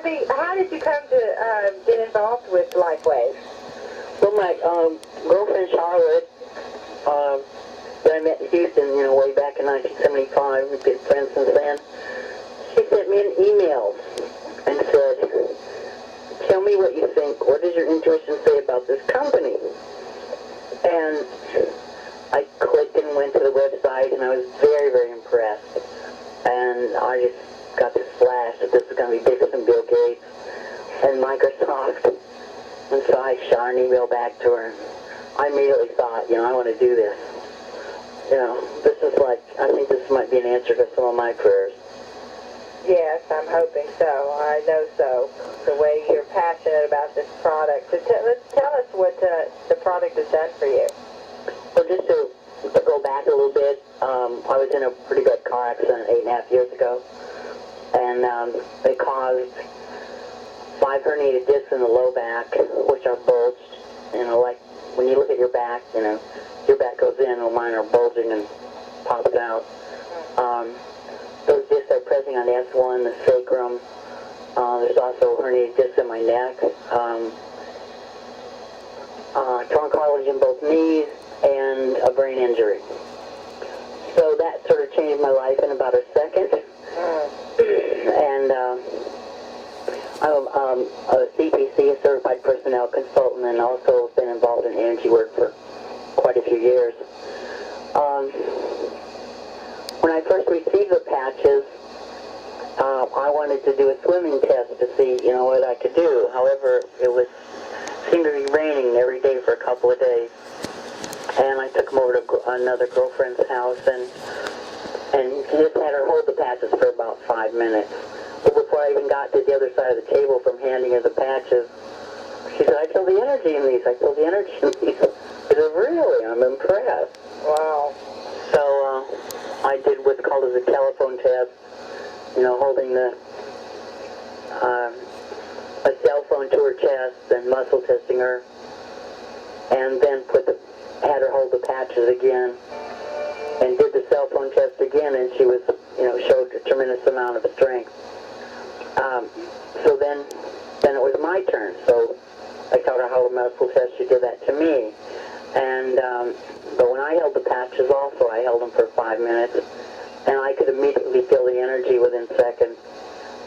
how did you come to get involved with Lifewave? Well, my girlfriend Charlotte, that I met in Houston, way back in 1975, we've been friends since then. She sent me an email and said, "Tell me what you think. What does your intuition say about this company?" And I clicked and went to the website, and I was very, very impressed. And I just got this flash that this is going to be bigger than Bill Gates and Microsoft. And so I shot an email back to her. I immediately thought, I want to do this. This is I think this might be an answer to some of my prayers. Yes, I'm hoping so. I know so. The way you're passionate about this product. So tell us what the product has done for you. Well, just to go back a little bit, I was in a pretty bad car accident 8.5 years ago, and it caused 5 herniated discs in the low back, which are bulged. Like when you look at your back, your back goes in, and mine are bulging and pops out. Those discs are pressing on S1, the sacrum. There's also herniated discs in my neck. Torn cartilage in both knees, and a brain injury. So that sort of changed my life in about a second. And I'm a CPC, a certified personnel consultant, and also been involved in energy work for quite a few years. When I first received the patches, I wanted to do a swimming test to see, what I could do. However, it seemed to be raining every day for a couple of days. And I took them over to another girlfriend's house and just had her hold the patches for about 5 minutes. But before I even got to the other side of the table from handing her the patches, she said, "I feel the energy in these. I feel the energy in these." I said, "Really? I'm impressed." Wow. So I did what's called as a telephone test, holding a cell phone to her chest and muscle testing her, and then had her hold the patches again, and did the cell phone test again, and she was, showed a tremendous amount of strength. So then it was my turn. So I taught her how to muscle test. She did that to me, and but when I held the patches, also I held them for 5 minutes, and I could immediately feel the energy within seconds.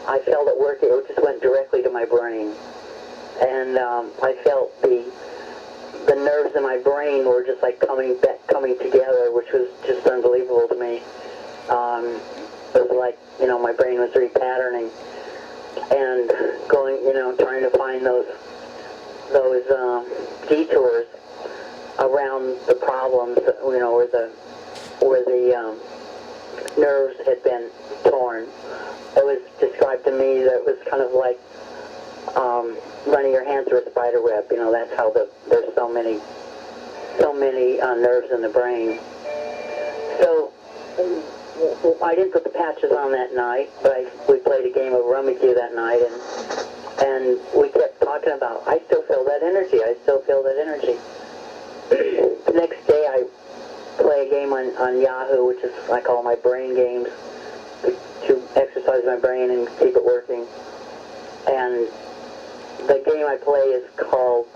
I felt it working. It just went directly to my brain, and I felt the nerves in my brain were just coming together, which was just unbelievable to me. It was like, my brain was repatterning and going, trying to find those detours around the problems, where the nerves had been torn. It was described to me that it was kind of like running your hand through a spider web. That's how there's so many nerves in the brain. So I didn't put the patches on that night, but we played a game of rummagoo that night, and we kept talking about, I still feel that energy. I still feel that energy. The next day I play a game on Yahoo, which is I call my brain games, to exercise my brain and keep it working. And the game I play is called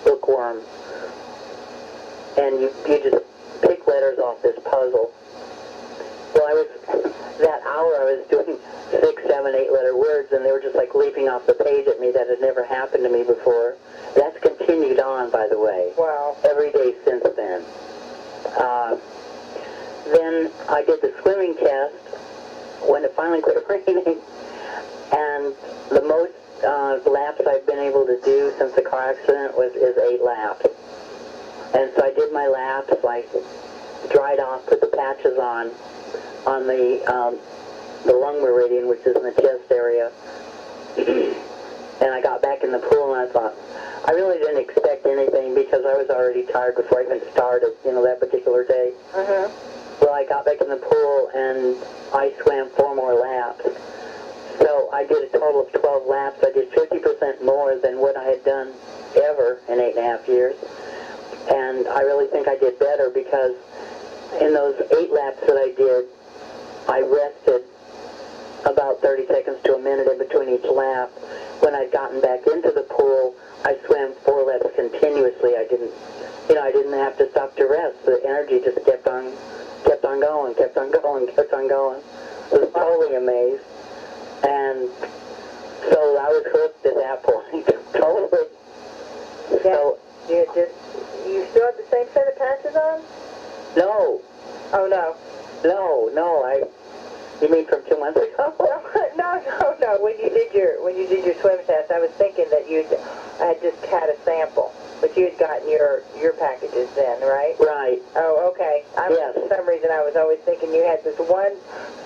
Bookworm. And you just pick letters off this puzzle. Well, that hour I was doing 6, 7, 8 letter words, and they were just leaping off the page at me. That had never happened to me before. That's continued on, by the way. Wow. Every day since then. Then I did the swimming test when it finally quit raining, and the most laps I've been able to do since the car accident is 8 laps. And so I did my laps, dried off, put the patches on the lung meridian, which is in the chest area, and I got back in the pool, and I thought, I really didn't expect anything because I was already tired before I even started, that particular day. Well, I got back in the pool, and I swam 4 more laps. So I did a total of 12 laps. I did 50% more than what I had done ever in 8.5 years. And I really think I did better because in those 8 laps that I did, I rested about 30 seconds to a minute in between each lap. When I'd gotten back into the pool, I swam 4 laps continuously. I didn't have to stop to rest. The energy just kept on going. I was totally amazed. And so I was hooked at that point. Totally. So, you still have the same set of patches on? no. Oh, no. No, you mean from 2 months ago? No. When you did your swim test, I was thinking that I had just had a sample, but you had gotten your packages then, right? Right. Oh, okay. Yes. For some reason, I was always thinking you had this one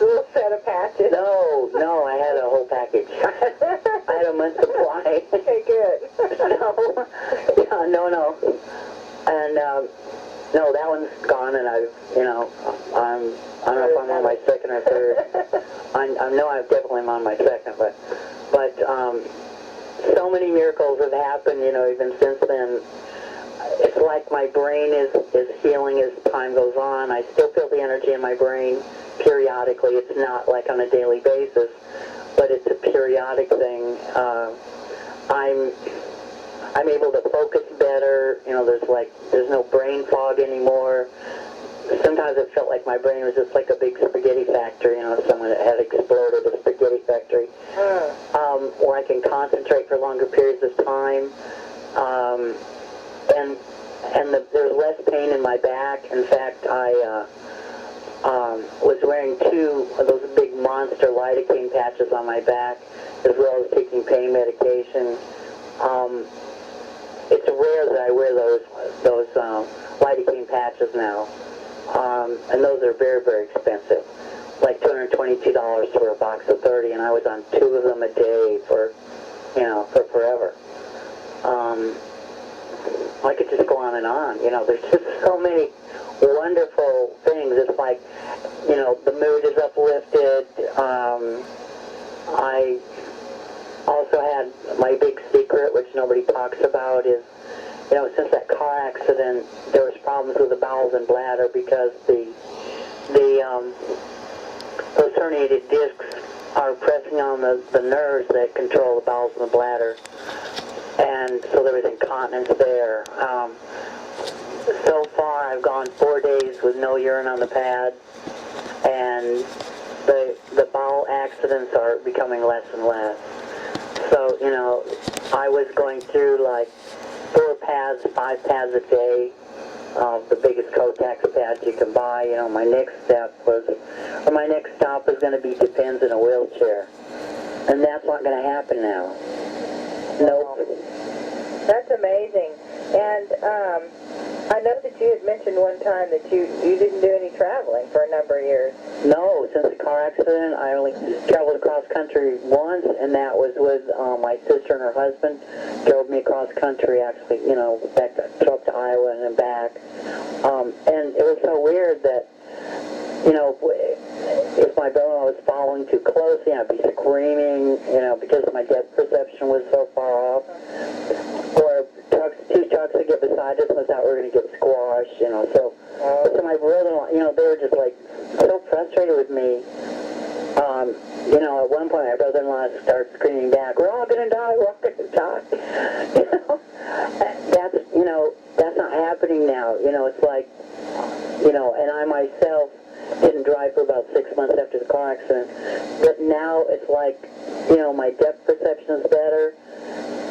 little set of patches. No, I had a whole package. I had a month's supply. Okay, good. No. And, no, that one's gone, and I don't know if I'm on my second or third. I know I'm definitely on my second, but so many miracles have happened, even since then. It's like my brain is healing as time goes on. I still feel the energy in my brain periodically. It's not like on a daily basis, but it's a periodic thing. I'm able to focus better. There's no brain fog anymore. Sometimes it felt like my brain was just like a big spaghetti factory, someone had exploded a spaghetti factory, where I can concentrate for longer periods of time, there's less pain in my back. In fact, I was wearing 2 of those big monster lidocaine patches on my back, as well as taking pain medication. It's rare that I wear those lidocaine patches now. And those are very, very expensive. Like $222 for a box of 30, and I was on 2 of them a day for forever. I could just go on and on. There's just so many wonderful things. It's like, the mood is uplifted. I also had my big secret, which nobody talks about, is, since that car accident, there was problems with the bowels and bladder because those herniated discs are pressing on the nerves that control the bowels and the bladder, and so there was incontinence there. So far, I've gone 4 days with no urine on the pad, and the bowel accidents are becoming less and less. So, I was going through like 4 pads, 5 pads a day, the biggest Kotex pads you can buy. My next stop is going to be Depends in a wheelchair. And that's not going to happen now. Nope. That's amazing. And I know that you had mentioned one time that you didn't do any traveling for a number of years. No, since the car accident, I only traveled across country once, and that was with my sister and her husband. Drove me across country, actually, back up to Iowa and then back. And it was so weird that, if my brother was following too closely, I'd be screaming, because my depth perception was so far off. Or 2 trucks would get beside us and I thought we were going to get squashed, So my brother-in-law, they were just like so frustrated with me. At one point my brother-in-law started screaming back, "We're all going to die, we're all going to die." That's not happening now. It's like, and I myself didn't drive for about 6 months after the car accident. But now it's like, my depth perception is better.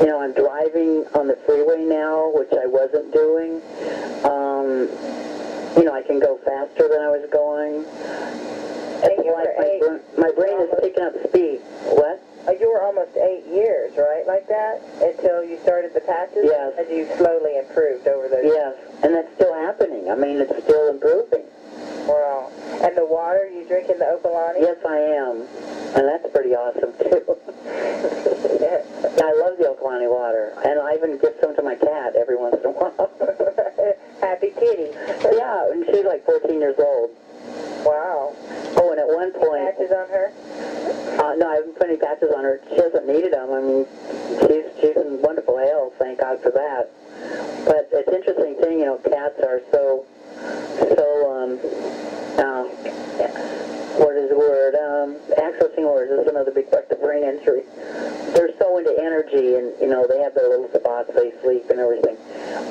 I'm driving on the freeway now, which I wasn't doing. I can go faster than I was going. It's like my brain is picking up speed. What? You were almost 8 years, right, like that, until you started the patches? Yes. And you slowly improved over those years? Yes, and that's still happening. It's still improving. Wow. And the water, you drink in the Opalani? Yes, I am. And that's pretty awesome, too. I love the Opalani water. And I even give some to my cat every once in a while. Happy kitty. Yeah, and she's like 14 years old. Wow. Oh, and at one point... Patches on her? No, I haven't put any patches on her. She hasn't needed them. She's in wonderful health, thank God for that. But it's an interesting thing, cats are what is the word? Accessing orders is another big part of brain injury. they're so into energy, and you know they have their little spots they sleep and everything.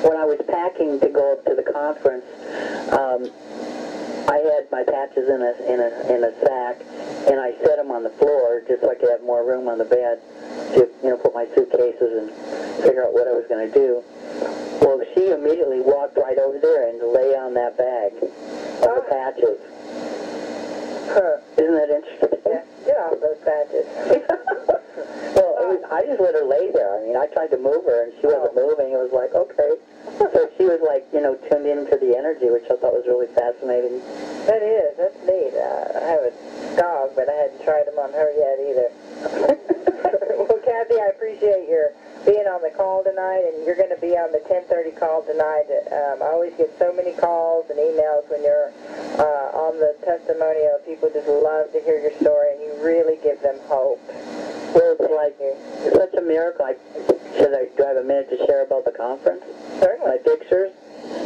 When I was packing to go up to the conference, I had my patches in a sack, and I set them on the floor just so I could have more room on the bed to put my suitcases and figure out what I was going to do. Well, she immediately walked right over there and lay on that bag of the patches. Huh. Isn't that interesting? Yeah, get off those patches. Well, I just let her lay there. I mean, I tried to move her, and she wasn't moving. It was like, okay. So she was like, tuned into the energy, which I thought was really fascinating. That is. That's neat. I have a dog, but I hadn't tried him on her yet either. Well, Kathy, I appreciate your being on the call tonight, and you're going to be on the 10:30 call tonight. I always get so many calls and emails when you're on the testimonial. People just love to hear your story, and you really give them hope. Well, it's such a miracle. Do I have a minute to share about the conference? Certainly. My pictures?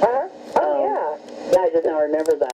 Uh-huh. Oh, yeah. I just now remember that.